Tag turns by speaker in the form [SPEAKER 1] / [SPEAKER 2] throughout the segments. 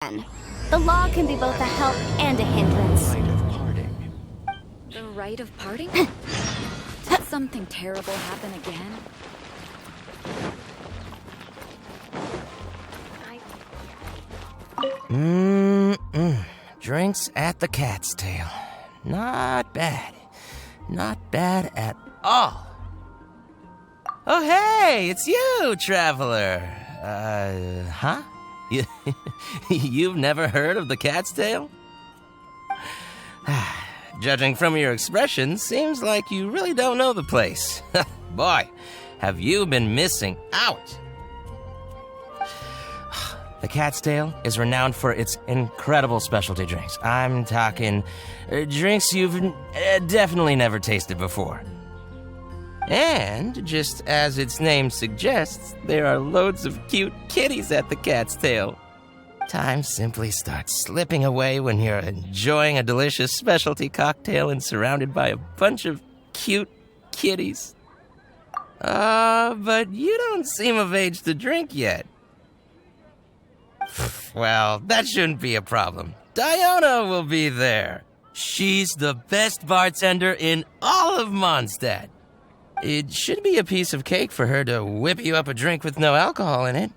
[SPEAKER 1] The law can be both a help and a hindrance.
[SPEAKER 2] The rite of parting? Did something terrible happen again?
[SPEAKER 3] Drinks at the Cat's Tail. Not bad. Not bad at all. Oh, hey, it's you, traveler. Huh? You've never heard of the Cat's Tail? Judging from your expression, seems like you really don't know the place. Boy, have you been missing out. The Cat's Tail is renowned for its incredible specialty drinks. I'm talking drinks you've definitely never tasted before. And, just as its name suggests, there are loads of cute kitties at the Cat's Tail. Time simply starts slipping away when you're enjoying a delicious specialty cocktail and surrounded by a bunch of cute kitties. But you don't seem of age to drink yet. Well, that shouldn't be a problem. Diona will be there. She's the best bartender in all of Mondstadt. It should be a piece of cake for her to whip you up a drink with no alcohol in it.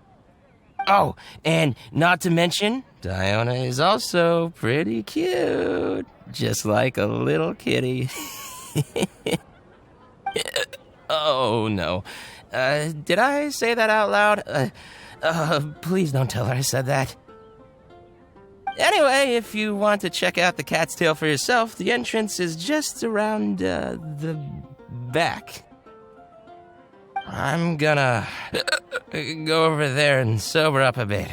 [SPEAKER 3] Oh, and not to mention, Diona is also pretty cute. Just like a little kitty. Oh, no. Did I say that out loud? Please don't tell her I said that. Anyway, if you want to check out the Cat's Tail for yourself, the entrance is just around, the back. I'm gonna go over there and sober up a bit.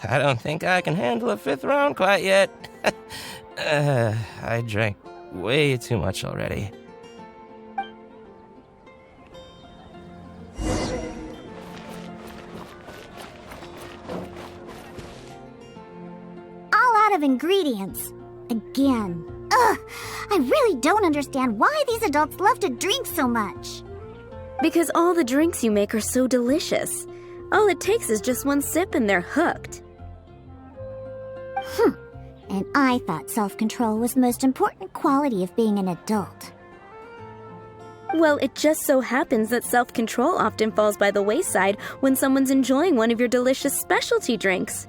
[SPEAKER 3] I don't think I can handle a 5th round quite yet. I drank way too much already.
[SPEAKER 4] All out of ingredients. Again. Ugh! I really don't understand why these adults love to drink so much.
[SPEAKER 1] Because all the drinks you make are so delicious. All it takes is just one sip and they're hooked.
[SPEAKER 4] And I thought self-control was the most important quality of being an adult.
[SPEAKER 1] Well, it just so happens that self-control often falls by the wayside when someone's enjoying one of your delicious specialty drinks.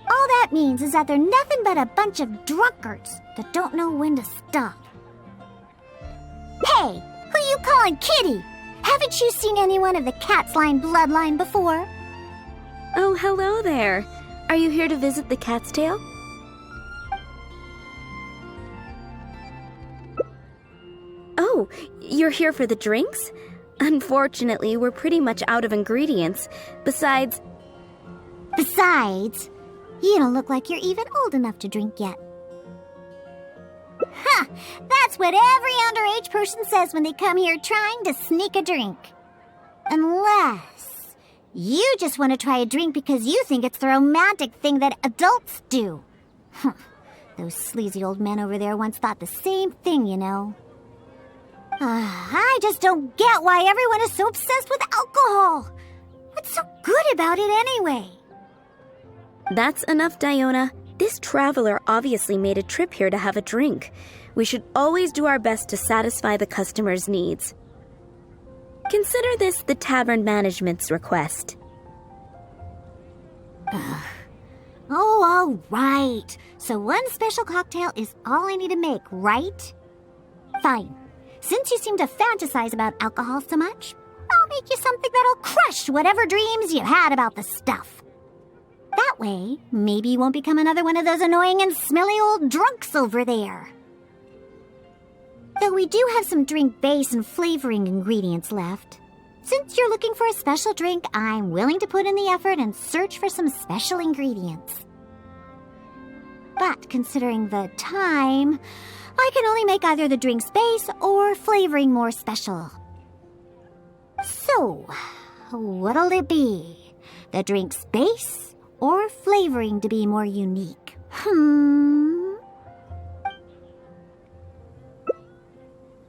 [SPEAKER 4] All that means is that they're nothing but a bunch of drunkards that don't know when to stop. Hey! Who you calling kitty? Haven't you seen anyone of the cat's line bloodline before?
[SPEAKER 1] Oh, hello there. Are you here to visit the Cat's Tail? Oh, you're here for the drinks? Unfortunately, we're pretty much out of ingredients. Besides,
[SPEAKER 4] you don't look like you're even old enough to drink yet. Huh! That's what every underage person says when they come here trying to sneak a drink. Unless you just want to try a drink because you think it's the romantic thing that adults do. Those sleazy old men over there once thought the same thing, you know. I just don't get why everyone is so obsessed with alcohol. What's so good about it anyway?
[SPEAKER 1] That's enough, Diona. This traveler obviously made a trip here to have a drink. We should always do our best to satisfy the customer's needs. Consider this the tavern management's request.
[SPEAKER 4] Oh, all right. So one special cocktail is all I need to make, right? Fine. Since you seem to fantasize about alcohol so much, I'll make you something that'll crush whatever dreams you had about the stuff. That way, maybe you won't become another one of those annoying and smelly old drunks over there. Though we do have some drink base and flavoring ingredients left. Since you're looking for a special drink, I'm willing to put in the effort and search for some special ingredients. But considering the time, I can only make either the drink's base or flavoring more special. So, what'll it be? The drink's base or flavoring to be more unique?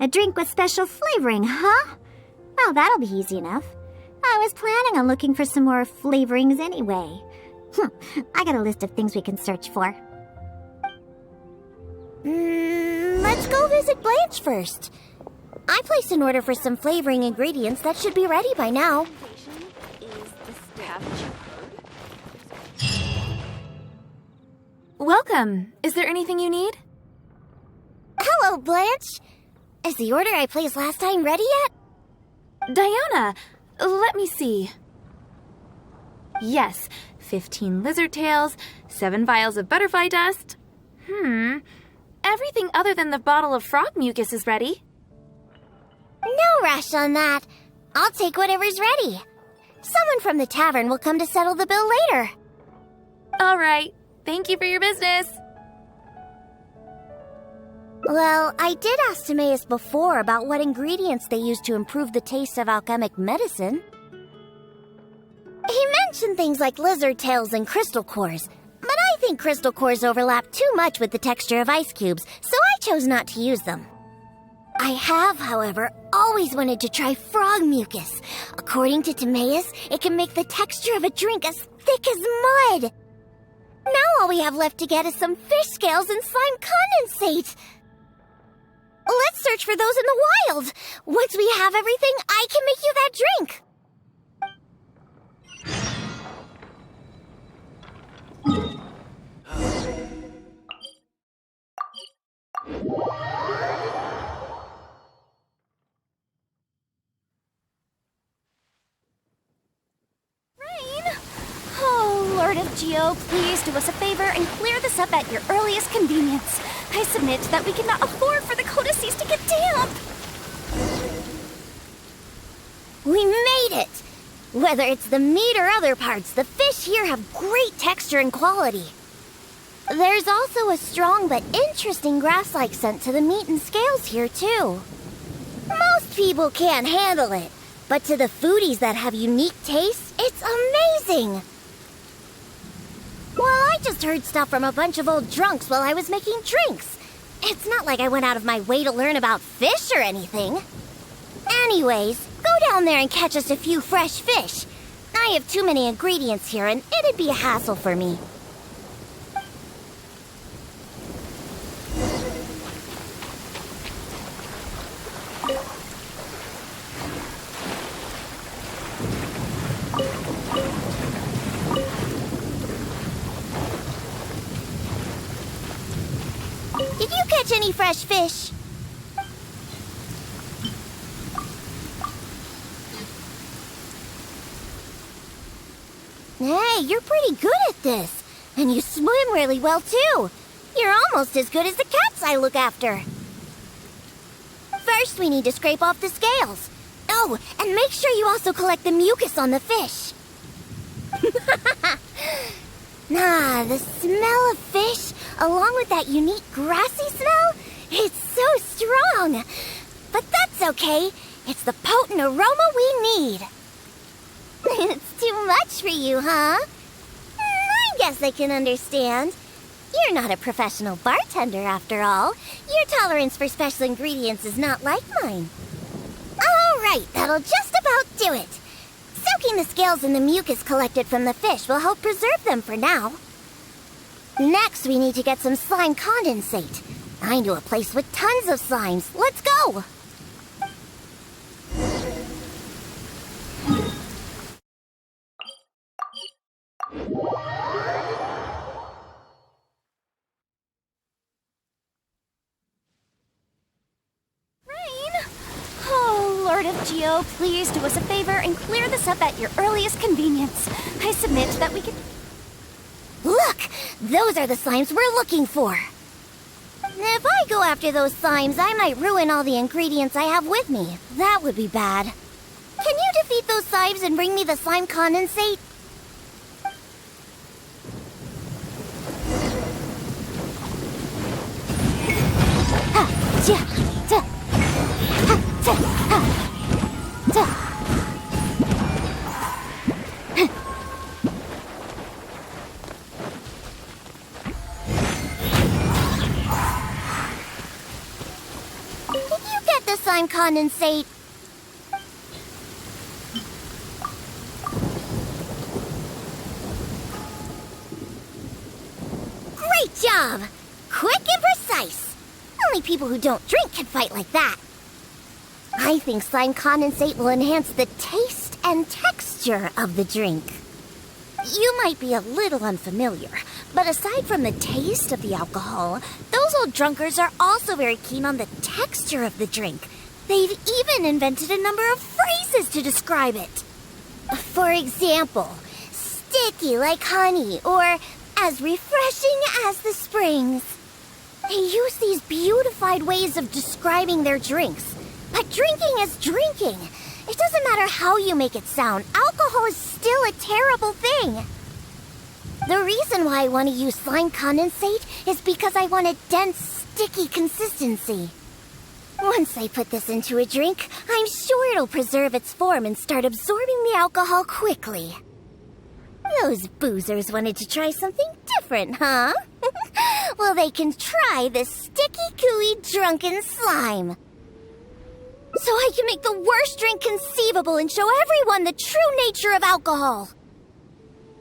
[SPEAKER 4] A drink with special flavoring, huh? Well, that'll be easy enough. I was planning on looking for some more flavorings anyway. I got a list of things we can search for. Let's go visit Blanche first. I placed an order for some flavoring ingredients that should be ready by now.
[SPEAKER 2] Welcome. Is there anything you need?
[SPEAKER 4] Hello, Blanche. Is the order I placed last time ready yet?
[SPEAKER 2] Diona, let me see. Yes, 15 lizard tails, 7 vials of butterfly dust. Everything other than the bottle of frog mucus is ready.
[SPEAKER 4] No rush on that. I'll take whatever's ready. Someone from the tavern will come to settle the bill later.
[SPEAKER 2] All right. Thank you for your business.
[SPEAKER 4] Well, I did ask Timaeus before about what ingredients they use to improve the taste of alchemic medicine. He mentioned things like lizard tails and crystal cores, but I think crystal cores overlap too much with the texture of ice cubes, so I chose not to use them. I have, however, always wanted to try frog mucus. According to Timaeus, it can make the texture of a drink as thick as mud. Now all we have left to get is some fish scales and slime condensate. Let's search for those in the wild. Once we have everything, I can make you that drink. Lord of Geo, please do us a favor and clear this up at your earliest convenience. I submit that we cannot afford for the codices to get damp. We made it! Whether it's the meat or other parts, the fish here have great texture and quality. There's also a strong but interesting grass-like scent to the meat and scales here, too. Most people can't handle it, but to the foodies that have unique tastes, it's amazing! Well, I just heard stuff from a bunch of old drunks while I was making drinks. It's not like I went out of my way to learn about fish or anything. Anyways, go down there and catch us a few fresh fish. I have too many ingredients here, and it'd be a hassle for me. Did you catch any fresh fish? Hey, you're pretty good at this. And you swim really well, too. You're almost as good as the cats I look after. First, we need to scrape off the scales. Oh, and make sure you also collect the mucus on the fish. The smell of fish, along with that unique grassy smell, it's so strong. But that's okay. It's the potent aroma we need. It's too much for you, huh? I guess I can understand. You're not a professional bartender, after all. Your tolerance for special ingredients is not like mine. All right, that'll just about do it. Soaking the scales in the mucus collected from the fish will help preserve them for now. Next, we need to get some slime condensate. I know a place with tons of slimes. Let's go! Lord of Geo, please do us a favor and clear this up at your earliest convenience. I submit that we can... Look! Those are the slimes we're looking for. If I go after those slimes, I might ruin all the ingredients I have with me. That would be bad. Can you defeat those slimes and bring me the slime condensate? Did you get the slime condensate? Great job! Quick and precise. Only people who don't drink can fight like that. I think slime condensate will enhance the taste and texture of the drink. You might be a little unfamiliar, but aside from the taste of the alcohol, those old drunkards are also very keen on the texture of the drink. They've even invented a number of phrases to describe it. For example, sticky like honey, or as refreshing as the springs. They use these beautified ways of describing their drinks. But drinking is drinking. It doesn't matter how you make it sound, alcohol is still a terrible thing. The reason why I want to use slime condensate is because I want a dense, sticky consistency. Once I put this into a drink, I'm sure it'll preserve its form and start absorbing the alcohol quickly. Those boozers wanted to try something different, huh? Well, they can try this sticky, gooey, drunken slime. So I can make the worst drink conceivable and show everyone the true nature of alcohol.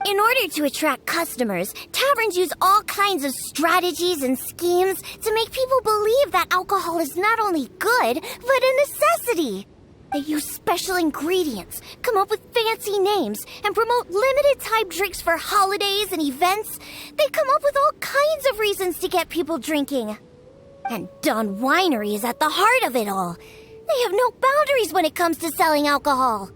[SPEAKER 4] In order to attract customers, taverns use all kinds of strategies and schemes to make people believe that alcohol is not only good, but a necessity. They use special ingredients, come up with fancy names, and promote limited-time drinks for holidays and events. They come up with all kinds of reasons to get people drinking. And Dawn Winery is at the heart of it all. They have no boundaries when it comes to selling alcohol.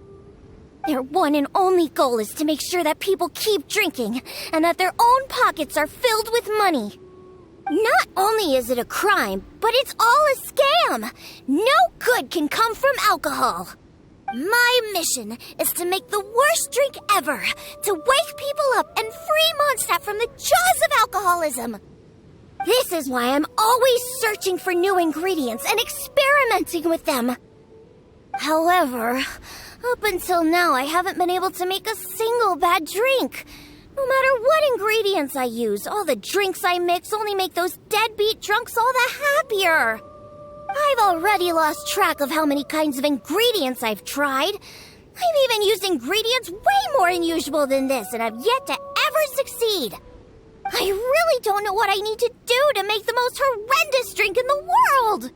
[SPEAKER 4] Their one and only goal is to make sure that people keep drinking and that their own pockets are filled with money. Not only is it a crime, but it's all a scam. No good can come from alcohol. My mission is to make the worst drink ever, to wake people up and free Mondstadt from the jaws of alcoholism. This is why I'm always searching for new ingredients and experimenting with them. However, up until now, I haven't been able to make a single bad drink. No matter what ingredients I use, all the drinks I mix only make those deadbeat drunks all the happier. I've already lost track of how many kinds of ingredients I've tried. I've even used ingredients way more unusual than this and have yet to ever succeed. I really don't know what I need to do to make the most horrendous drink in the world.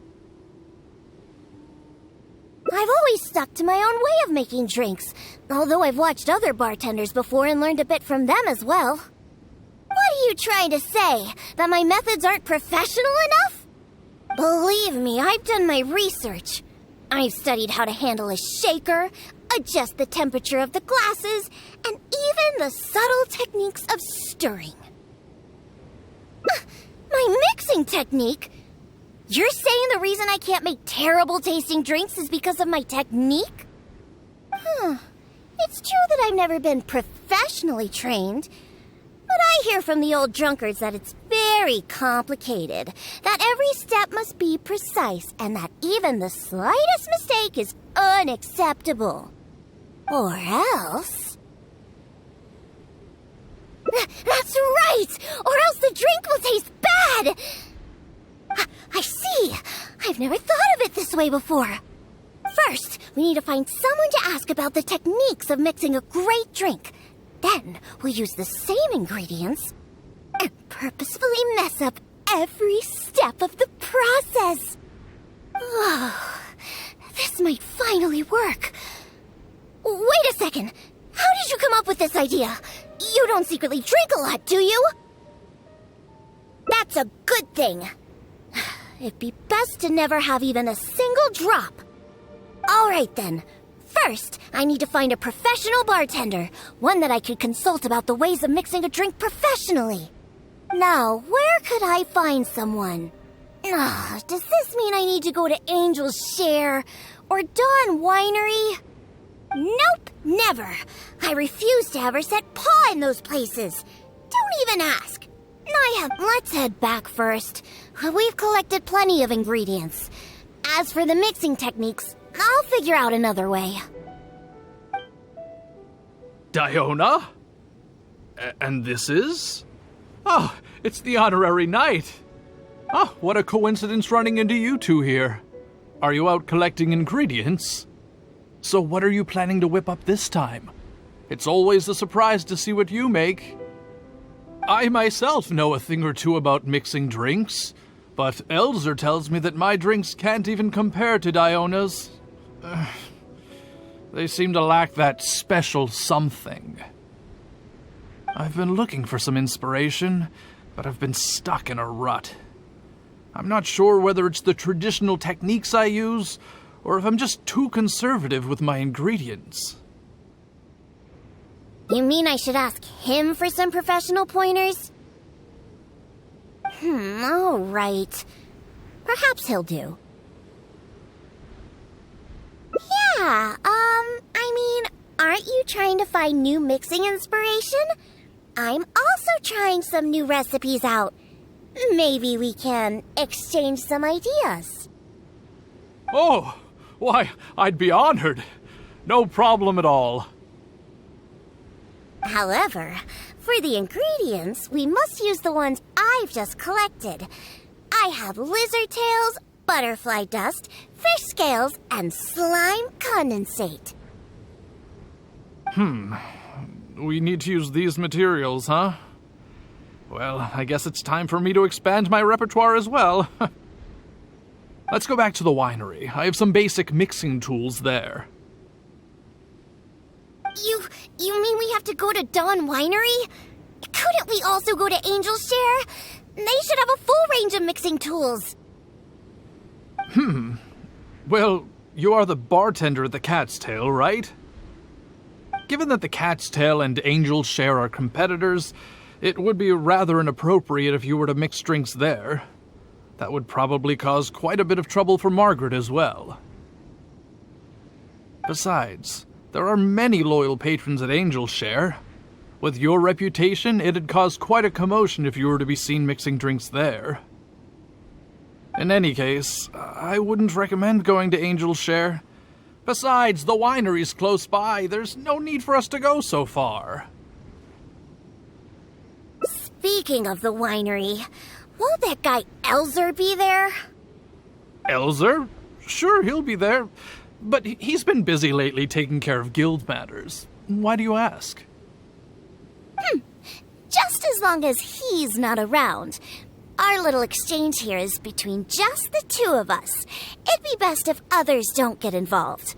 [SPEAKER 4] I've always stuck to my own way of making drinks, although I've watched other bartenders before and learned a bit from them as well. What are you trying to say? That my methods aren't professional enough? Believe me, I've done my research. I've studied how to handle a shaker, adjust the temperature of the glasses, and even the subtle techniques of stirring. My mixing technique? You're saying the reason I can't make terrible tasting drinks is because of my technique? It's true that I've never been professionally trained, but I hear from the old drunkards that it's very complicated, that every step must be precise, and that even the slightest mistake is unacceptable. Or else... That's right! Or else the drink will taste bad! I see! I've never thought of it this way before. First, we need to find someone to ask about the techniques of mixing a great drink. Then, we'll use the same ingredients and purposefully mess up every step of the process. Oh, this might finally work. Wait a second. How did you come up with this idea? You don't secretly drink a lot, do you? That's a good thing. It'd be best to never have even a single drop. All right, then. First, I need to find a professional bartender, one that I could consult about the ways of mixing a drink professionally. Now, where could I find someone? Does this mean I need to go to Angel's Share or Dawn Winery? Nope, never. I refuse to ever set paw in those places. Don't even ask. Let's head back first. We've collected plenty of ingredients. As for the mixing techniques, I'll figure out another way.
[SPEAKER 5] Diona? And this is? Oh, it's the honorary knight. Oh, what a coincidence running into you two here. Are you out collecting ingredients? So what are you planning to whip up this time? It's always a surprise to see what you make. I myself know a thing or two about mixing drinks, but Elzer tells me that my drinks can't even compare to Diona's. They seem to lack that special something. I've been looking for some inspiration, but I've been stuck in a rut. I'm not sure whether it's the traditional techniques I use, or if I'm just too conservative with my ingredients.
[SPEAKER 4] You mean I should ask him for some professional pointers? All right. Perhaps he'll do. Yeah, aren't you trying to find new mixing inspiration? I'm also trying some new recipes out. Maybe we can exchange some ideas.
[SPEAKER 5] Oh, why, I'd be honored. No problem at all.
[SPEAKER 4] However, for the ingredients, we must use the ones I've just collected. I have lizard tails, butterfly dust, fish scales, and slime condensate.
[SPEAKER 5] We need to use these materials, huh? Well, I guess it's time for me to expand my repertoire as well. Let's go back to the winery. I have some basic mixing tools there.
[SPEAKER 4] You mean we have to go to Dawn Winery? Couldn't we also go to Angel's Share? They should have a full range of mixing tools.
[SPEAKER 5] Well, you are the bartender at the Cat's Tail, right? Given that the Cat's Tail and Angel's Share are competitors, it would be rather inappropriate if you were to mix drinks there. That would probably cause quite a bit of trouble for Margaret as well. Besides, there are many loyal patrons at Angel's Share. With your reputation, it'd cause quite a commotion if you were to be seen mixing drinks there. In any case, I wouldn't recommend going to Angel's Share. Besides, the winery's close by. There's no need for us to go so far.
[SPEAKER 4] Speaking of the winery, won't that guy Elzer be there?
[SPEAKER 5] Elzer? Sure, he'll be there. But he's been busy lately taking care of guild matters. Why do you ask?
[SPEAKER 4] Just as long as he's not around. Our little exchange here is between just the two of us. It'd be best if others don't get involved.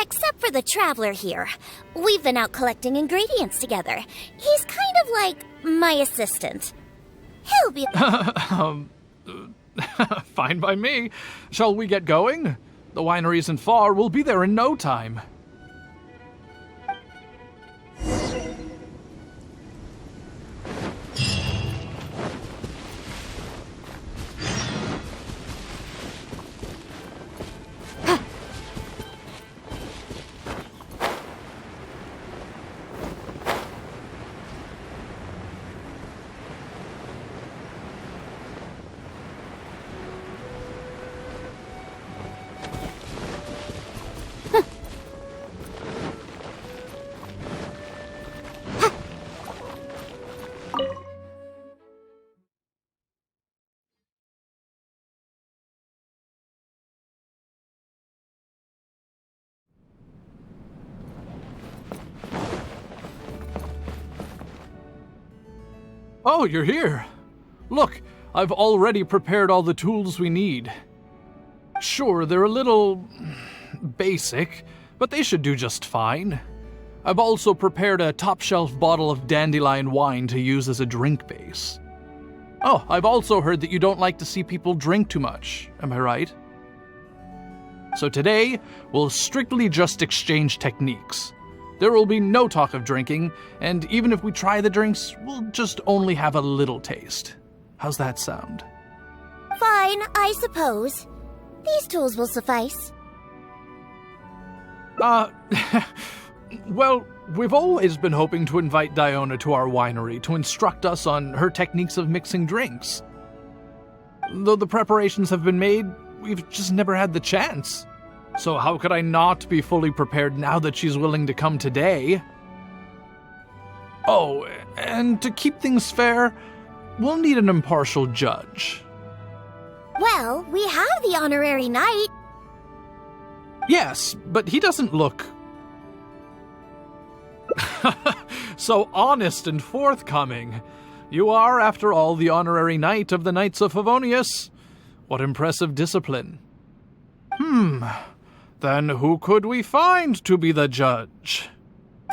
[SPEAKER 4] Except for the traveler here. We've been out collecting ingredients together. He's kind of like my assistant. He'll be...
[SPEAKER 5] Fine by me. Shall we get going? The winery isn't far. We'll be there in no time. Oh, you're here. Look, I've already prepared all the tools we need. Sure, they're a little... basic, but they should do just fine. I've also prepared a top-shelf bottle of dandelion wine to use as a drink base. Oh, I've also heard that you don't like to see people drink too much, am I right? So today, we'll strictly just exchange techniques. There will be no talk of drinking, and even if we try the drinks, we'll just only have a little taste. How's that sound?
[SPEAKER 4] Fine, I suppose. These tools will suffice.
[SPEAKER 5] Well, we've always been hoping to invite Diona to our winery to instruct us on her techniques of mixing drinks. Though the preparations have been made, we've just never had the chance. So how could I not be fully prepared now that she's willing to come today? Oh, and to keep things fair, we'll need an impartial judge.
[SPEAKER 4] Well, we have the honorary knight.
[SPEAKER 5] Yes, but he doesn't look... so honest and forthcoming. You are, after all, the honorary knight of the Knights of Favonius. What impressive discipline. Then who could we find to be the judge?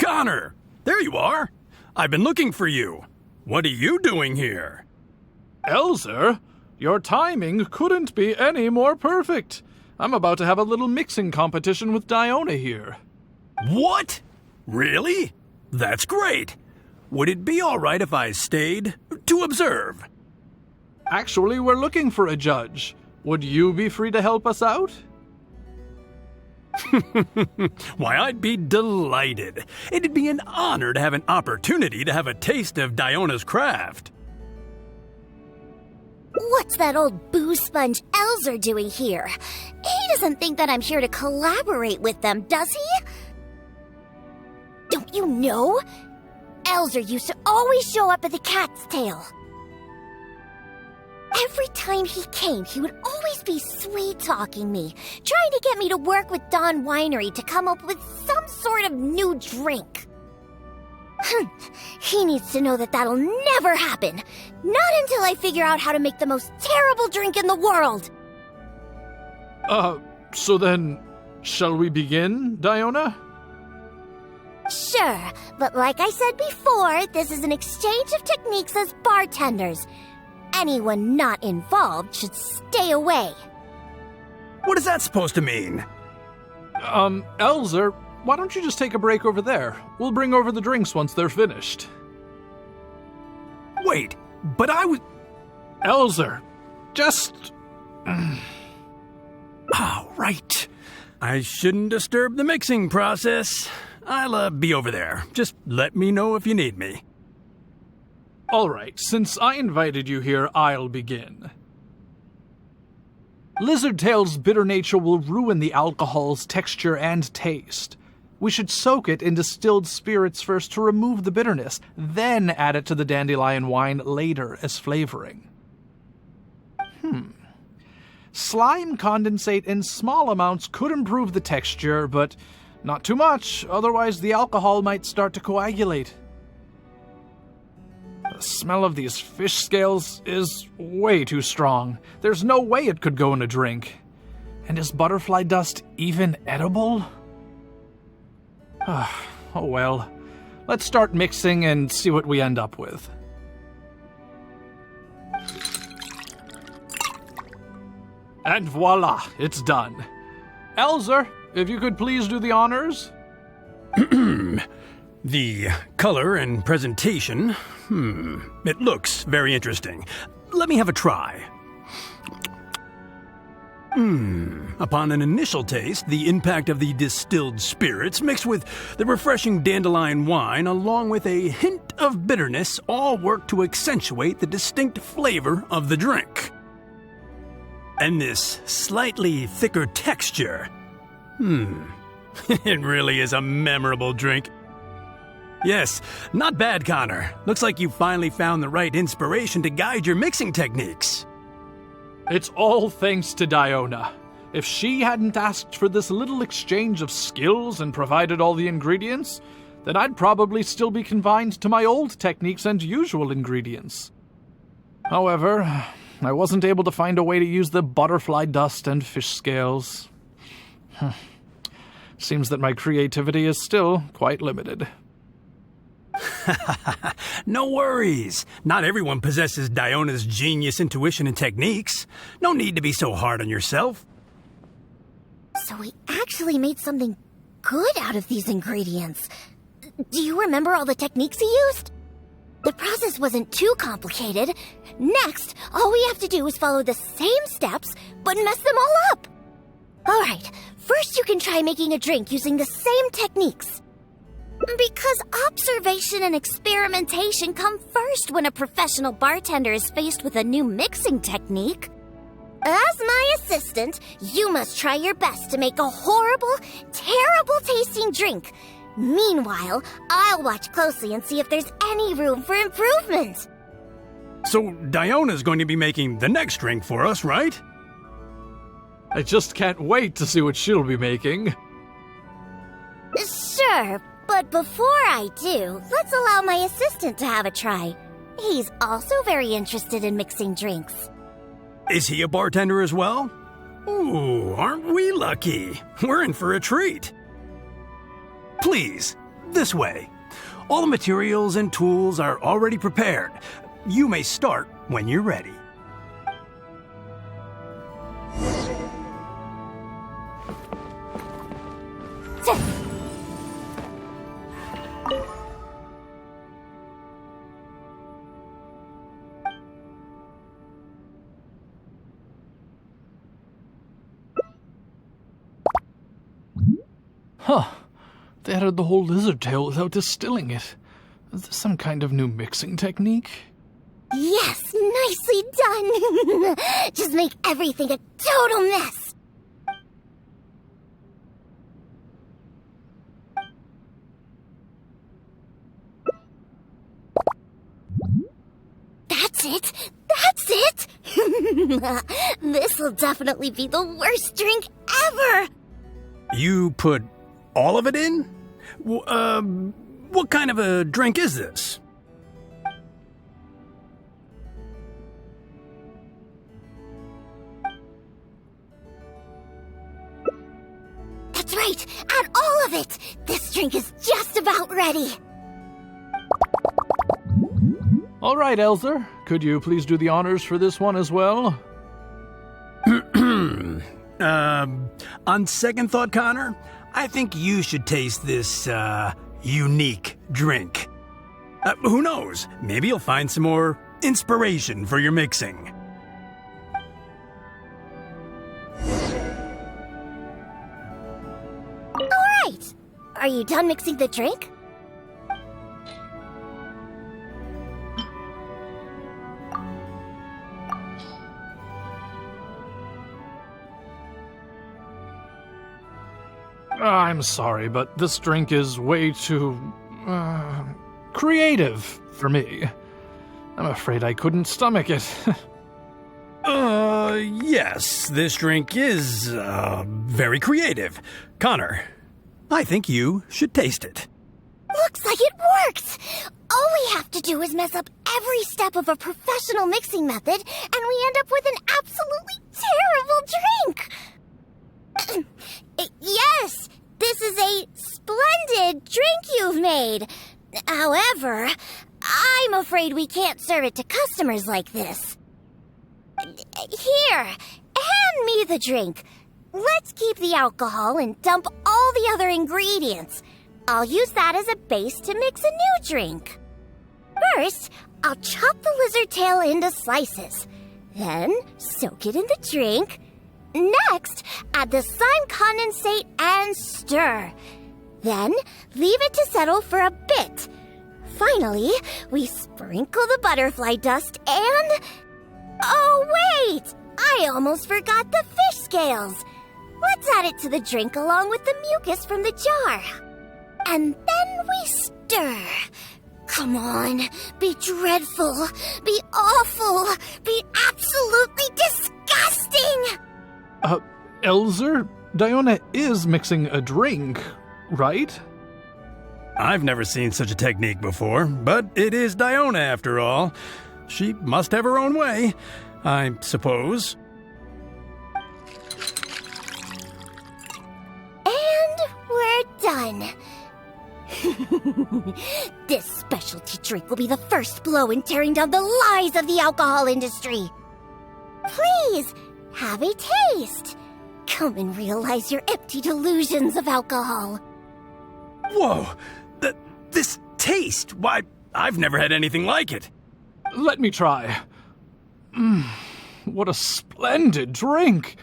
[SPEAKER 6] Connor! There you are! I've been looking for you. What are you doing here?
[SPEAKER 5] Elzer, your timing couldn't be any more perfect. I'm about to have a little mixing competition with Diona here.
[SPEAKER 6] What? Really? That's great. Would it be all right if I stayed to observe?
[SPEAKER 5] Actually, we're looking for a judge. Would you be free to help us out?
[SPEAKER 6] Why, I'd be delighted. It'd be an honor to have an opportunity to have a taste of Diona's craft.
[SPEAKER 4] What's that old booze sponge Elzer doing here? He doesn't think that I'm here to collaborate with them, does he? Don't you know? Elzer used to always show up at the Cat's Tail. Every time he came, he would always be sweet-talking me, trying to get me to work with Dawn Winery to come up with some sort of new drink. He needs to know that that'll never happen. Not until I figure out how to make the most terrible drink in the world.
[SPEAKER 5] So then, shall we begin, Diona?
[SPEAKER 4] Sure, but like I said before, this is an exchange of techniques as bartenders. Anyone not involved should stay away.
[SPEAKER 6] What is that supposed to mean?
[SPEAKER 5] Elzer, why don't you just take a break over there? We'll bring over the drinks once they're finished.
[SPEAKER 6] Wait, but I was...
[SPEAKER 5] Elzer, just...
[SPEAKER 6] Oh, right. I shouldn't disturb the mixing process. I'll be over there. Just let me know if you need me.
[SPEAKER 5] All right, since I invited you here, I'll begin. Lizardtail's bitter nature will ruin the alcohol's texture and taste. We should soak it in distilled spirits first to remove the bitterness, then add it to the dandelion wine later as flavoring. Slime condensate in small amounts could improve the texture, but not too much, otherwise the alcohol might start to coagulate. The smell of these fish scales is way too strong. There's no way it could go in a drink. And is butterfly dust even edible? Oh well. Let's start mixing and see what we end up with. And voila, it's done. Elzer, if you could please do the honors.
[SPEAKER 6] The color and presentation, it looks very interesting. Let me have a try. Upon an initial taste, the impact of the distilled spirits mixed with the refreshing dandelion wine along with a hint of bitterness all work to accentuate the distinct flavor of the drink. And this slightly thicker texture, it really is a memorable drink. Yes, not bad, Connor. Looks like you finally found the right inspiration to guide your mixing techniques.
[SPEAKER 5] It's all thanks to Diona. If she hadn't asked for this little exchange of skills and provided all the ingredients, then I'd probably still be confined to my old techniques and usual ingredients. However, I wasn't able to find a way to use the butterfly dust and fish scales. Seems that my creativity is still quite limited.
[SPEAKER 6] No worries. Not everyone possesses Diona's genius intuition and techniques. No need to be so hard on yourself.
[SPEAKER 4] So we actually made something good out of these ingredients. Do you remember all the techniques he used? The process wasn't too complicated. Next, all we have to do is follow the same steps, but mess them all up. Alright, first you can try making a drink using the same techniques. Because observation and experimentation come first when a professional bartender is faced with a new mixing technique. As my assistant, you must try your best to make a horrible, terrible-tasting drink. Meanwhile, I'll watch closely and see if there's any room for improvement.
[SPEAKER 6] So Diona's going to be making the next drink for us, right?
[SPEAKER 5] I just can't wait to see what she'll be making.
[SPEAKER 4] Sure, but before I do, let's allow my assistant to have a try. He's also very interested in mixing drinks.
[SPEAKER 6] Is he a bartender as well? Ooh, aren't we lucky? We're in for a treat. Please, this way. All the materials and tools are already prepared. You may start when you're ready.
[SPEAKER 5] Huh. They added the whole lizard tail without distilling it. Is this some kind of new mixing technique?
[SPEAKER 4] Yes, nicely done. Just make everything a total mess. That's it. That's it. This'll definitely be the worst drink ever.
[SPEAKER 6] You put all of it in? What kind of a drink is this?
[SPEAKER 4] That's right. Add all of it. This drink is just about ready.
[SPEAKER 5] All right, Elzer. Could you please do the honors for this one as well?
[SPEAKER 6] On second thought, Connor, I think you should taste this, unique drink. Who knows? Maybe you'll find some more inspiration for your mixing.
[SPEAKER 4] All right. Are you done mixing the drink?
[SPEAKER 5] I'm sorry, but this drink is way too, creative for me. I'm afraid I couldn't stomach it.
[SPEAKER 6] Yes, this drink is, very creative. Connor, I think you should taste it.
[SPEAKER 4] Looks like it worked! All we have to do is mess up every step of a professional mixing method, and we end up with an absolutely terrible drink! Yes, this is a splendid drink you've made. However, I'm afraid we can't serve it to customers like this. Here, hand me the drink. Let's keep the alcohol and dump all the other ingredients. I'll use that as a base to mix a new drink. First, I'll chop the lizard tail into slices. Then, soak it in the drink. Next, add the slime condensate and stir. Then, leave it to settle for a bit. Finally, we sprinkle the butterfly dust and... Oh, wait! I almost forgot the fish scales. Let's add it to the drink along with the mucus from the jar. And then we stir. Come on, be dreadful, be awful, be absolutely disgusting!
[SPEAKER 5] Elzer, Diona is mixing a drink, right?
[SPEAKER 6] I've never seen such a technique before, but it is Diona after all. She must have her own way, I suppose.
[SPEAKER 4] And we're done. This specialty drink will be the first blow in tearing down the lies of the alcohol industry. Please, have a taste. Come and realize your empty delusions of alcohol.
[SPEAKER 6] Whoa! This taste! Why, I've never had anything like it.
[SPEAKER 5] Let me try. What a splendid drink!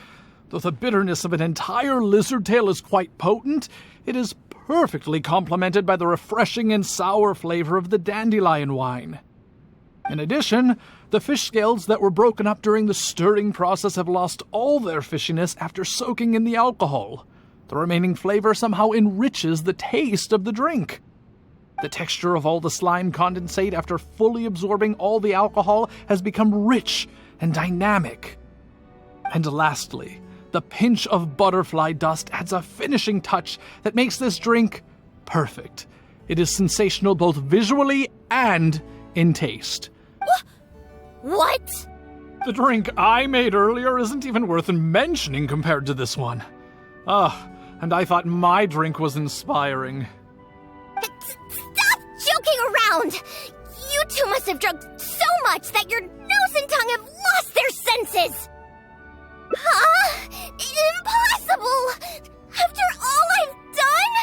[SPEAKER 5] Though the bitterness of an entire lizard tail is quite potent, it is perfectly complemented by the refreshing and sour flavor of the dandelion wine. In addition, the fish scales that were broken up during the stirring process have lost all their fishiness after soaking in the alcohol. The remaining flavor somehow enriches the taste of the drink. The texture of all the slime condensate after fully absorbing all the alcohol has become rich and dynamic. And lastly, the pinch of butterfly dust adds a finishing touch that makes this drink perfect. It is sensational both visually and in taste.
[SPEAKER 7] What?
[SPEAKER 5] The drink I made earlier isn't even worth mentioning compared to this one. And I thought my drink was inspiring.
[SPEAKER 7] Stop joking around! You two must have drunk so much that your nose and tongue have lost their senses! Huh? Impossible! After all I've done?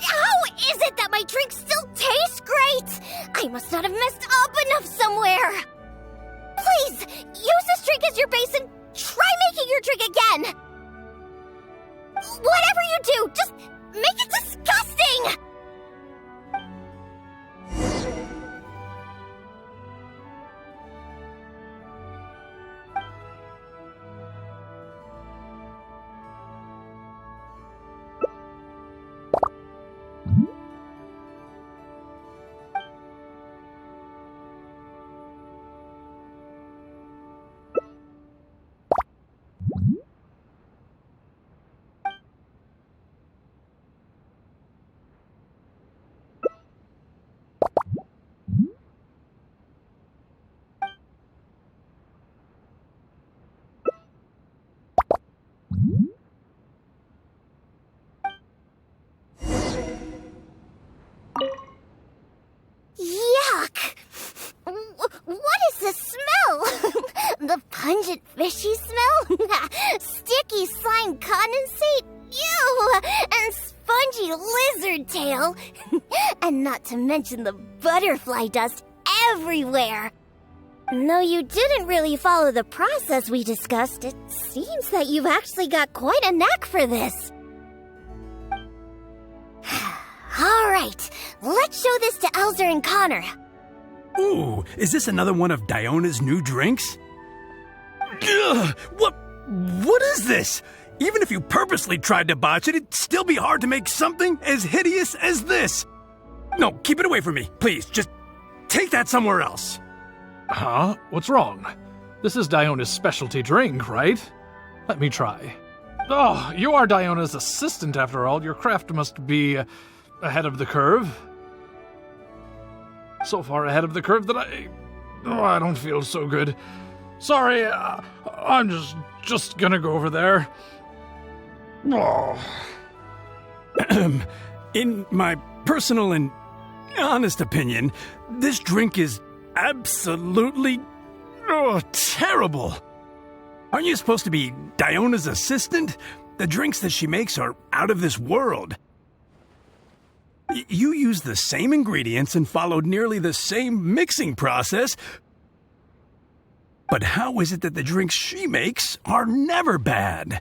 [SPEAKER 7] How is it that my drink still tastes great? I must not have messed up enough somewhere! Please, use this drink as your base and try making your drink again! Whatever you do, just make it disgusting! Yuck! What is the smell? The pungent fishy smell? Sticky slime condensate? Ew! And spongy lizard tail? And not to mention the butterfly dust everywhere. No, you didn't really follow the process we discussed. It seems that you've actually got quite a knack for this. All right, let's show this to Elzer and Connor.
[SPEAKER 6] Ooh, is this another one of Diona's new drinks? Ugh, what is this? Even if you purposely tried to botch it, it'd still be hard to make something as hideous as this. No, keep it away from me, please. Just take that somewhere else.
[SPEAKER 5] Huh? What's wrong? This is Diona's specialty drink, right? Let me try. Oh, you are Diona's assistant after all. Your craft must be ahead of the curve. So far ahead of the curve that I don't feel so good. Sorry, I'm just gonna go over there. Oh.
[SPEAKER 6] In my personal and honest opinion, this drink is absolutely terrible. Aren't you supposed to be Diona's assistant? The drinks that she makes are out of this world. You used the same ingredients and followed nearly the same mixing process. But how is it that the drinks she makes are never bad?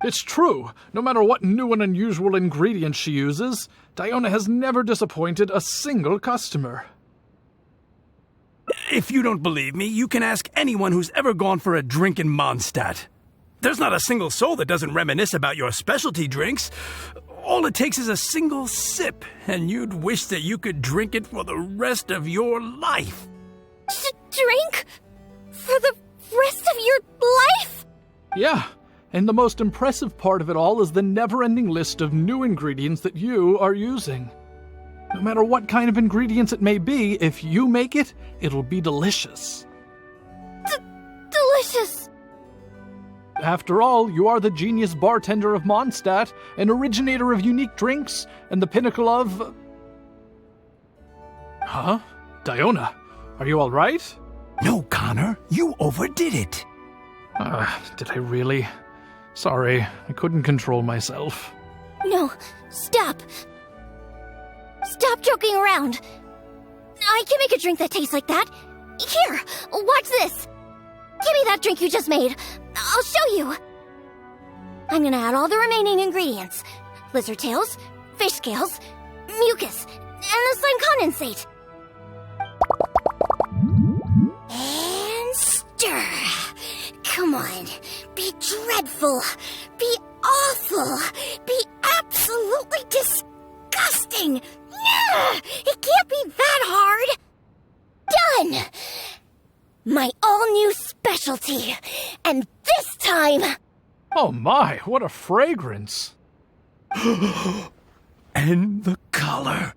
[SPEAKER 5] It's true. No matter what new and unusual ingredients she uses, Diona has never disappointed a single customer.
[SPEAKER 6] If you don't believe me, you can ask anyone who's ever gone for a drink in Mondstadt. There's not a single soul that doesn't reminisce about your specialty drinks. All it takes is a single sip, and you'd wish that you could drink it for the rest of your life.
[SPEAKER 7] Drink? For the rest of your life?
[SPEAKER 5] Yeah, and the most impressive part of it all is the never-ending list of new ingredients that you are using. No matter what kind of ingredients it may be, if you make it, it'll be delicious.
[SPEAKER 7] Delicious!
[SPEAKER 5] After all, you are the genius bartender of Mondstadt, an originator of unique drinks, and the pinnacle of... Huh? Diona, are you all right?
[SPEAKER 6] No, Connor, you overdid it.
[SPEAKER 5] Did I really? Sorry, I couldn't control myself.
[SPEAKER 7] No, stop. Stop joking around. I can make a drink that tastes like that. Here, watch this. Give me that drink you just made. I'll show you. I'm gonna add all the remaining ingredients. Lizard tails, fish scales, mucus, and the slime condensate. And stir. Come on. Be dreadful. Be awful. Be absolutely disgusting. It can't be that hard. Done. My all-new specialty. And this time...
[SPEAKER 5] Oh my, what a fragrance.
[SPEAKER 6] And the color.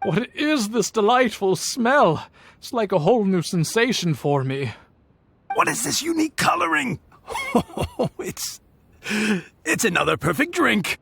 [SPEAKER 5] What is this delightful smell? It's like a whole new sensation for me.
[SPEAKER 6] What is this unique coloring? It's another perfect drink.